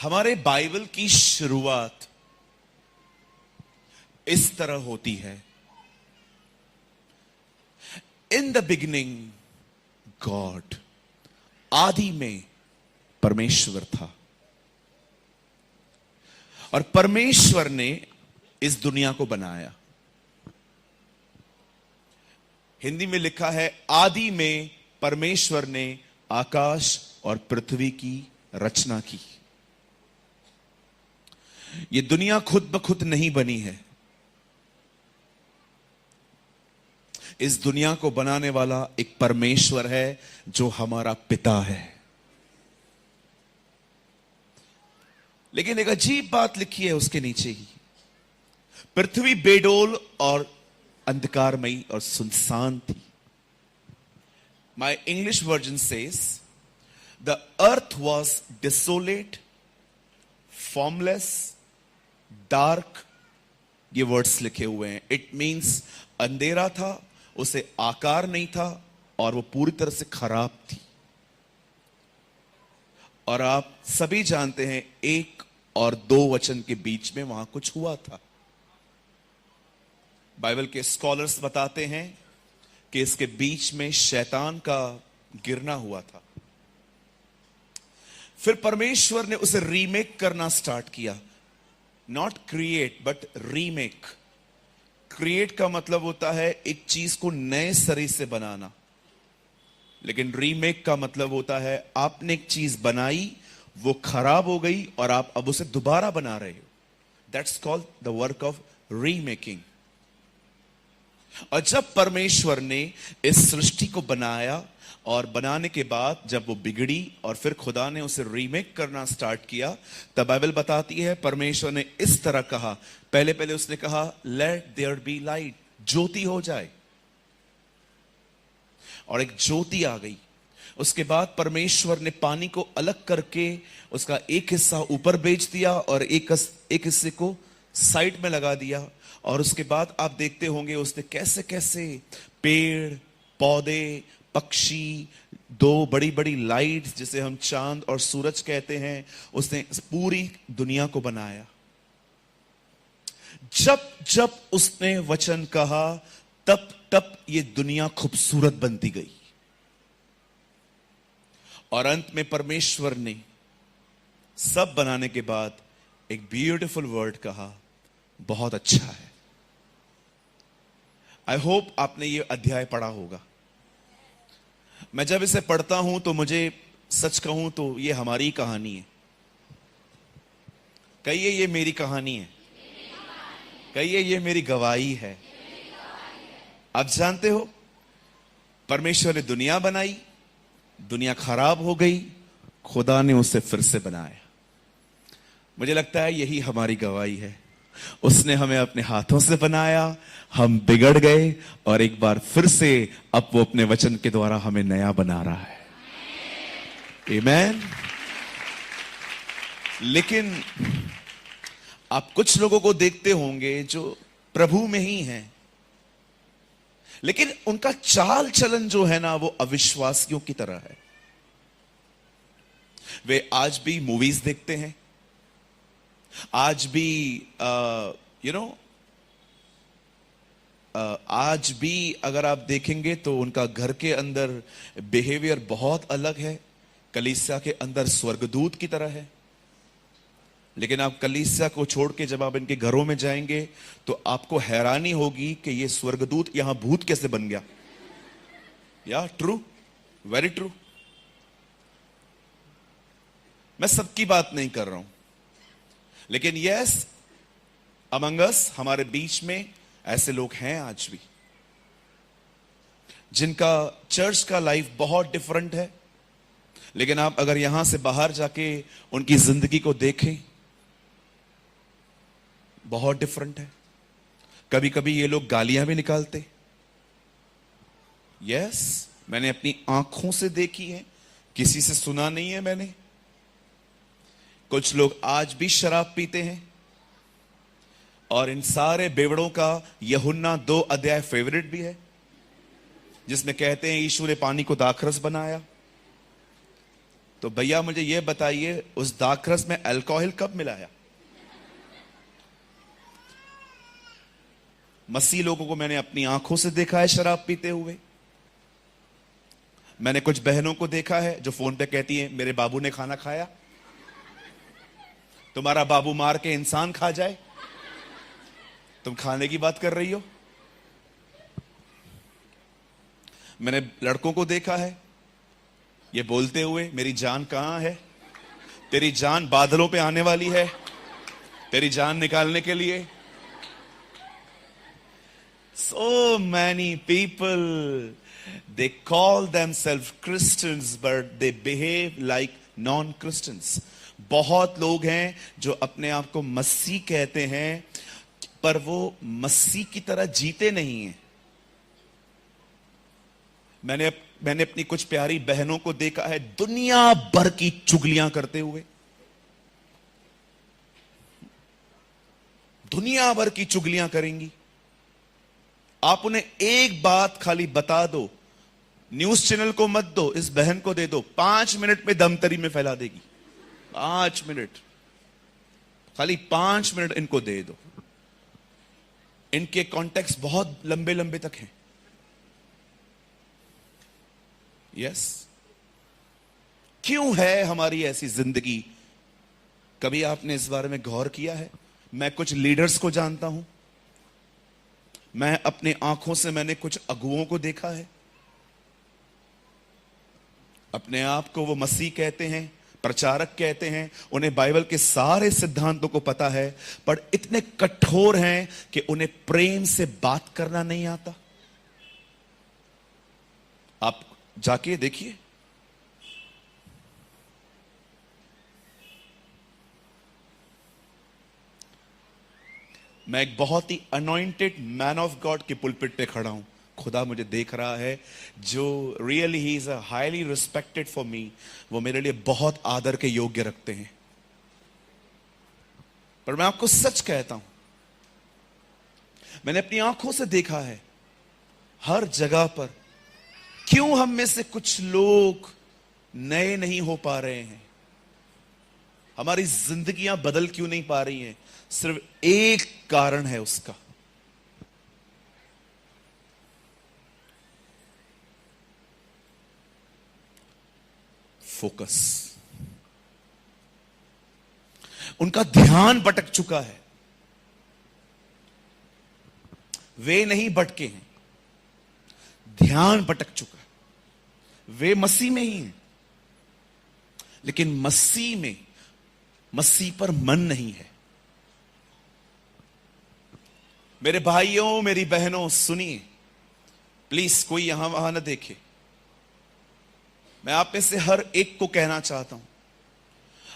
हमारे बाइबल की शुरुआत इस तरह होती है। इन द बिगिनिंग गॉड, आदि में परमेश्वर था और परमेश्वर ने इस दुनिया को बनाया। हिंदी में लिखा है, आदि में परमेश्वर ने आकाश और पृथ्वी की रचना की। यह दुनिया खुद ब खुद नहीं बनी है। इस दुनिया को बनाने वाला एक परमेश्वर है जो हमारा पिता है। लेकिन एक अजीब बात लिखी है उसके नीचे ही, पृथ्वी बेडोल और अंधकारमयी और सुनसान थी। My English version says the earth was desolate, formless, dark. ये वर्ड्स लिखे हुए हैं। इट मीन्स अंधेरा था, उसे आकार नहीं था और वो पूरी तरह से खराब थी। और आप सभी जानते हैं, एक और दो वचन के बीच में वहां कुछ हुआ था। बाइबल के स्कॉलर्स बताते हैं कि इसके बीच में शैतान का गिरना हुआ था। फिर परमेश्वर ने उसे रीमेक करना स्टार्ट किया। Not create but remake. Create का मतलब होता है एक चीज को नए सिरे से बनाना, लेकिन रीमेक का मतलब होता है आपने एक चीज बनाई, वो खराब हो गई और आप अब उसे दोबारा बना रहे हो। That's called the work of remaking. और जब परमेश्वर ने इस सृष्टि को बनाया और बनाने के बाद जब वो बिगड़ी और फिर खुदा ने उसे रीमेक करना स्टार्ट किया, तब बाइबल बताती है परमेश्वर ने इस तरह कहा। पहले पहले उसने कहा लेट देयर बी लाइट, ज्योति हो जाए, और एक ज्योति आ गई। उसके बाद परमेश्वर ने पानी को अलग करके उसका एक हिस्सा ऊपर भेज दिया और एक हिस्से को साइड में लगा दिया। और उसके बाद आप देखते होंगे उसने कैसे कैसे पेड़, पौधे, पक्षी, दो बड़ी बड़ी लाइट्स जिसे हम चांद और सूरज कहते हैं, उसने पूरी दुनिया को बनाया। जब जब उसने वचन कहा तब तब ये दुनिया खूबसूरत बनती गई। और अंत में परमेश्वर ने सब बनाने के बाद एक ब्यूटीफुल वर्ड कहा, बहुत अच्छा है। आई होप आपने ये अध्याय पढ़ा होगा। मैं जब इसे पढ़ता हूं तो मुझे सच कहूं तो ये हमारी कहानी है। कहिए ये मेरी कहानी है, कहिए ये मेरी गवाही है। आप जानते हो, परमेश्वर ने दुनिया बनाई, दुनिया खराब हो गई, खुदा ने उसे फिर से बनाया। मुझे लगता है यही हमारी गवाही है। उसने हमें अपने हाथों से बनाया, हम बिगड़ गए और एक बार फिर से अब वो अपने वचन के द्वारा हमें नया बना रहा है। आमीन। लेकिन आप कुछ लोगों को देखते होंगे जो प्रभु में ही हैं, लेकिन उनका चाल चलन जो है ना, वो अविश्वासियों की तरह है। वे आज भी मूवीज देखते हैं, आज भी आज भी अगर आप देखेंगे तो उनका घर के अंदर बिहेवियर बहुत अलग है, कलीसिया के अंदर स्वर्गदूत की तरह है। लेकिन आप कलीसिया को छोड़ के जब आप इनके घरों में जाएंगे तो आपको हैरानी होगी कि ये स्वर्गदूत यहां भूत कैसे बन गया। या ट्रू, वेरी ट्रू। मैं सबकी बात नहीं कर रहा हूं, लेकिन यस, अमंग अस, हमारे बीच में ऐसे लोग हैं आज भी जिनका चर्च का लाइफ बहुत डिफरेंट है। लेकिन आप अगर यहां से बाहर जाके उनकी जिंदगी को देखें, बहुत डिफरेंट है। कभी कभी ये लोग गालियां भी निकालते। यस, मैंने अपनी आंखों से देखी है, किसी से सुना नहीं है मैंने। कुछ लोग आज भी शराब पीते हैं। और इन सारे बेवड़ों का यूहन्ना 2 अध्याय फेवरेट भी है, जिसमें कहते हैं यीशु ने पानी को दाखरस बनाया। तो भैया मुझे यह बताइए, उस दाखरस में अल्कोहल कब मिलाया? मसीह लोगों को मैंने अपनी आंखों से देखा है शराब पीते हुए। मैंने कुछ बहनों को देखा है जो फोन पे कहती हैं मेरे बाबू ने खाना खाया। तुम्हारा बाबू मार के इंसान खा जाए, तुम खाने की बात कर रही हो। मैंने लड़कों को देखा है ये बोलते हुए मेरी जान कहां है, तेरी जान बादलों पे आने वाली है, तेरी जान निकालने के लिए। So many people, they call themselves Christians but they behave like non-Christians. बहुत लोग हैं जो अपने आप को मसीह कहते हैं पर वो मसीह की तरह जीते नहीं हैं। मैंने अपनी कुछ प्यारी बहनों को देखा है दुनिया भर की चुगलियां करते हुए। दुनिया भर की चुगलियां करेंगी। आप उन्हें एक बात खाली बता दो, न्यूज चैनल को मत दो, इस बहन को दे दो, 5 मिनट में दमतरी में फैला देगी। 5 मिनट, खाली 5 मिनट इनको दे दो। इनके कॉन्टेक्स्ट बहुत लंबे लंबे तक हैं। यस, क्यों है हमारी ऐसी जिंदगी? कभी आपने इस बारे में गौर किया है? मैं कुछ लीडर्स को जानता हूं, मैं अपने आंखों से मैंने कुछ अगुओं को देखा है। अपने आप को वो मसीह कहते हैं, प्रचारक कहते हैं, उन्हें बाइबल के सारे सिद्धांतों को पता है, पर इतने कठोर हैं कि उन्हें प्रेम से बात करना नहीं आता। आप जाके देखिए, मैं एक बहुत ही अनॉइंटेड मैन ऑफ गॉड के पुलपिट पे खड़ा हूं। खुदा मुझे देख रहा है, जो really he is a highly respected for me. वो मेरे लिए बहुत आदर के योग्य रखते हैं। पर मैं आपको सच कहता हूं, मैंने अपनी आंखों से देखा है हर जगह पर, क्यों हम में से कुछ लोग नए नहीं हो पा रहे हैं, हमारी जिंदगियां बदल क्यों नहीं पा रही हैं? सिर्फ एक कारण है उसका, फोकस। उनका ध्यान भटक चुका है। वे नहीं भटके हैं, ध्यान भटक चुका है। वे मसीह में ही हैं, लेकिन मसीह पर मन नहीं है। मेरे भाइयों, मेरी बहनों, सुनिए प्लीज, कोई यहां वहां ना देखे। मैं आप में से हर एक को कहना चाहता हूं,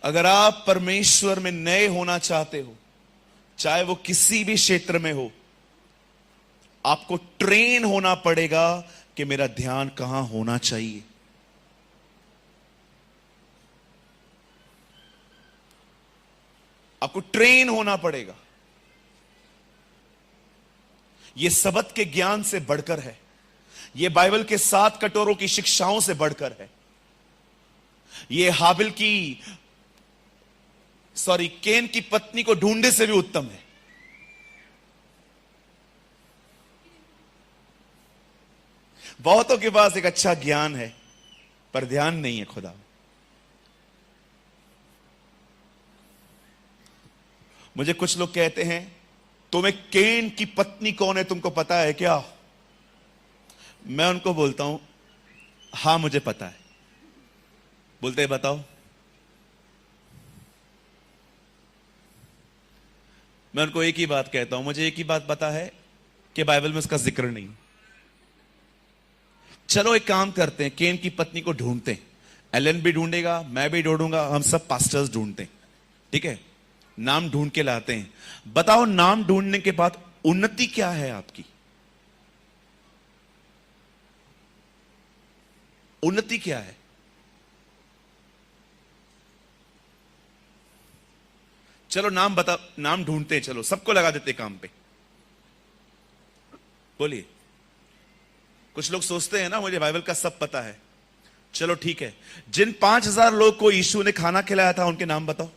अगर आप परमेश्वर में नए होना चाहते हो, चाहे वो किसी भी क्षेत्र में हो, आपको ट्रेन होना पड़ेगा कि मेरा ध्यान कहां होना चाहिए। आपको ट्रेन होना पड़ेगा। यह सबत के ज्ञान से बढ़कर है, यह बाइबल के 7 कटोरों की शिक्षाओं से बढ़कर है, यह हाबिल की केन की पत्नी को ढूंढने से भी उत्तम है। बहुतों के पास एक अच्छा ज्ञान है पर ध्यान नहीं है खुदा। मुझे कुछ लोग कहते हैं, तुम्हें केन की पत्नी कौन है तुमको पता है क्या? मैं उनको बोलता हूं, हां मुझे पता है। बोलते हैं बताओ। मैं उनको एक ही बात कहता हूं, मुझे एक ही बात पता है कि बाइबल में उसका जिक्र नहीं। चलो एक काम करते हैं, केन की पत्नी को ढूंढते हैं। एलन भी ढूंढेगा, मैं भी ढूंढूंगा, हम सब पास्टर्स ढूंढते हैं, ठीक है? नाम ढूंढ के लाते हैं। बताओ, नाम ढूंढने के बाद उन्नति क्या है आपकी? उन्नति क्या है? चलो नाम बता, नाम ढूंढते हैं, चलो सबको लगा देते काम पे। बोलिए। कुछ लोग सोचते हैं ना मुझे बाइबल का सब पता है, चलो ठीक है, जिन 5,000 लोग को यीशु ने खाना खिलाया था उनके नाम बताओ।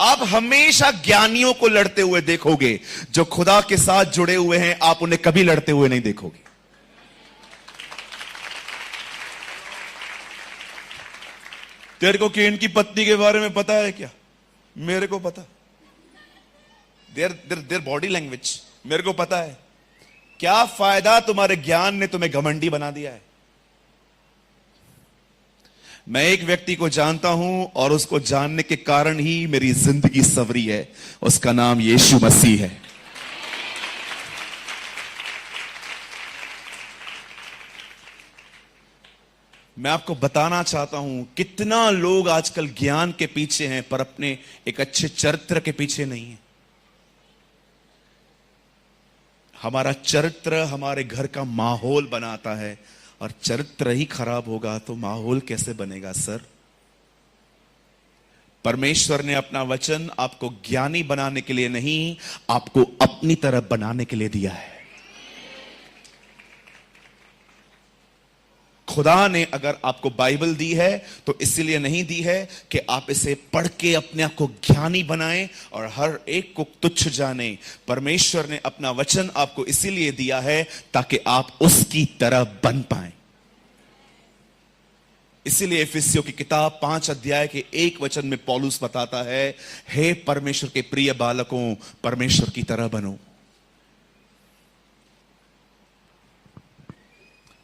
आप हमेशा ज्ञानियों को लड़ते हुए देखोगे, जो खुदा के साथ जुड़े हुए हैं आप उन्हें कभी लड़ते हुए नहीं देखोगे। तेरे को केन की पत्नी के बारे में पता है क्या? मेरे को पता। देर बॉडी लैंग्वेज मेरे को पता है। क्या फायदा तुम्हारे ज्ञान ने तुम्हें घमंडी बना दिया है। मैं एक व्यक्ति को जानता हूं और उसको जानने के कारण ही मेरी जिंदगी संवरी है। उसका नाम यीशु मसीह है। मैं आपको बताना चाहता हूं कितना लोग आजकल ज्ञान के पीछे हैं पर अपने एक अच्छे चरित्र के पीछे नहीं है। हमारा चरित्र हमारे घर का माहौल बनाता है और चरित्र ही खराब होगा तो माहौल कैसे बनेगा सर? परमेश्वर ने अपना वचन आपको ज्ञानी बनाने के लिए नहीं, आपको अपनी तरफ बनाने के लिए दिया है। खुदा ने अगर आपको बाइबल दी है तो इसलिए नहीं दी है कि आप इसे पढ़ के अपने आप को ज्ञानी बनाएं और हर एक को तुच्छ जाने। परमेश्वर ने अपना वचन आपको इसीलिए दिया है ताकि आप उसकी तरह बन पाएं। इसीलिए इफिसियों की किताब 5 अध्याय के 1 वचन में पौलुस बताता है, हे परमेश्वर के प्रिय बालकों, परमेश्वर की तरह बनो।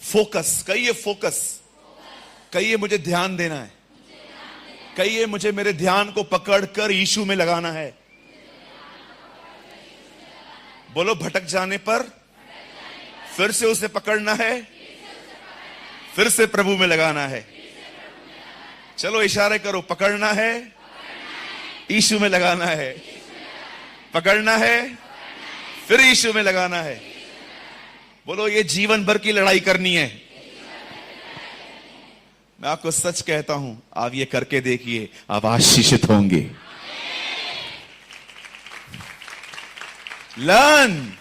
फोकस कहिए, फोकस कहिए, मुझे ध्यान देना है। कहिए, मुझे मेरे ध्यान को पकड़कर यीशु में लगाना है। बोलो, भटक जाने पर फिर से उसे पकड़ना है, फिर से प्रभु में लगाना है। चलो इशारे करो, पकड़ना है, यीशु में लगाना है, पकड़ना है, फिर यीशु में लगाना है। बोलो, ये जीवन भर की लड़ाई करनी है। मैं आपको सच कहता हूं, आप ये करके देखिए, आप आशीषित होंगे। लर्न।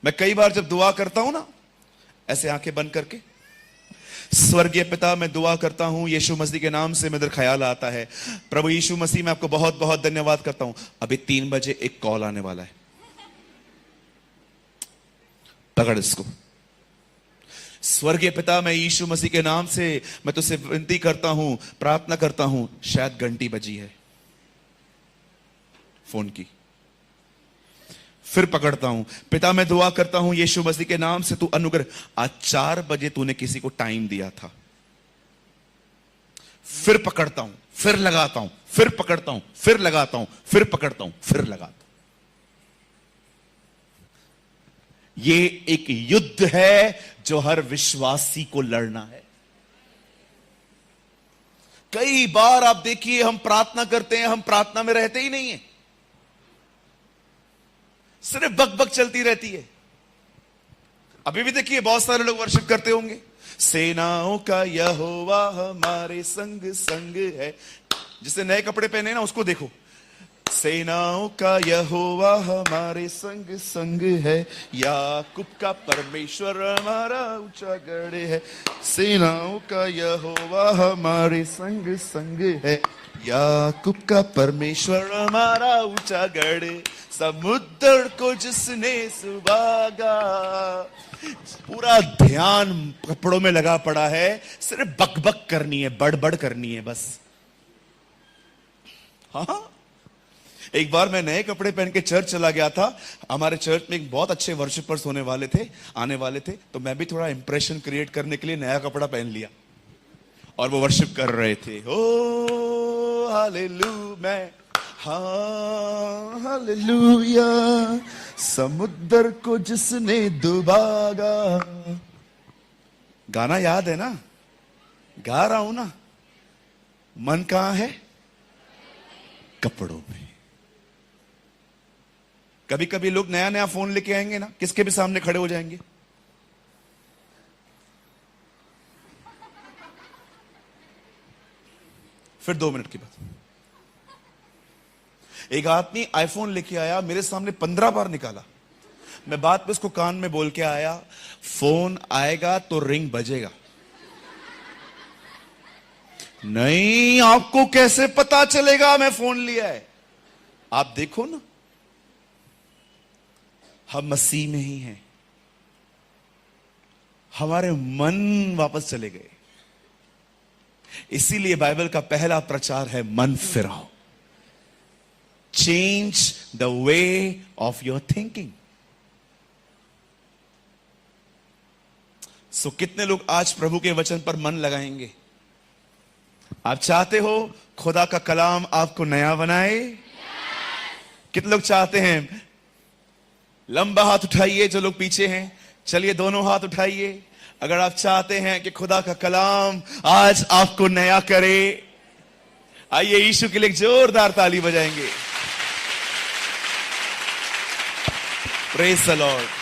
मैं कई बार जब दुआ करता हूं ना, ऐसे आंखें बंद करके, स्वर्गीय पिता, मैं दुआ करता हूं यीशु मसीह के नाम से, मेरे ख्याल आता है, प्रभु यीशु मसीह, मैं आपको बहुत बहुत धन्यवाद करता हूं। अभी 3 बजे एक कॉल आने वाला है, पकड़ इसको। स्वर्गीय पिता, मैं यीशु मसीह के नाम से मैं तुझसे विनती करता हूं, प्रार्थना करता हूं, शायद घंटी बजी है फोन की। फिर पकड़ता हूं, पिता मैं दुआ करता हूं यीशु मसीह के नाम से, तू अनुग्रह। आज 4 बजे तूने किसी को टाइम दिया था। फिर पकड़ता हूं, फिर लगाता हूं, फिर पकड़ता हूं, फिर लगाता हूं, फिर पकड़ता हूं, फिर लगाता हूं। ये एक युद्ध है जो हर विश्वासी को लड़ना है। कई बार आप देखिए, हम प्रार्थना करते हैं, हम प्रार्थना में रहते ही नहीं है, सिर्फ बकबक चलती रहती है। अभी भी देखिए, बहुत सारे लोग वर्शिप करते होंगे, सेनाओं का यहोवा हमारे संग संग है। जिसने नए कपड़े पहने ना उसको देखो, सेनाओं का यहोवा हमारे संग संग है, याकूब का परमेश्वर हमारा ऊंचा गढ़ है। सेनाओं का यहोवा हमारे संग संग है, याकूब का परमेश्वर हमारा ऊंचा गढ़। समुद्र को जिसने सुभागा। पूरा ध्यान कपड़ों में लगा पड़ा है, सिर्फ बकबक करनी है, बड़बड़ करनी है बस। हाँ, एक बार मैं नए कपड़े पहन के चर्च चला गया था। हमारे चर्च में एक बहुत अच्छे वर्शिपर्स आने वाले थे, तो मैं भी थोड़ा इंप्रेशन क्रिएट करने के लिए नया कपड़ा पहन लिया और वो वर्शिप कर रहे थे। ओ हालेलुया, हाँ हालेलुया, समुद्र को जिसने डुबागा। गाना याद है ना? गा रहा हूं ना। मन कहां है? कपड़ों में। कभी कभी लोग नया नया फोन लेके आएंगे ना, किसके भी सामने खड़े हो जाएंगे, फिर 2 मिनट के बाद एक आदमी आईफोन लेके आया, मेरे सामने 15 बार निकाला। मैं बाद में उसको कान में बोल के आया, फोन आएगा तो रिंग बजेगा। नहीं, आपको कैसे पता चलेगा मैं फोन लिया है? आप देखो ना, हम मसीह में ही हैं। हमारे मन वापस चले गए। इसीलिए बाइबल का पहला प्रचार है, मन फिराओ। Change the way of your thinking. So कितने लोग आज प्रभु के वचन पर मन लगाएंगे? आप चाहते हो खुदा का कलाम आपको नया बनाए? कितने लोग चाहते हैं? लंबा हाथ उठाइए जो लोग पीछे हैं। चलिए, दोनों हाथ उठाइए अगर आप चाहते हैं कि खुदा का कलाम आज आपको नया करे। आइए यीशु के लिए जोरदार ताली बजाएंगे। Praise the Lord.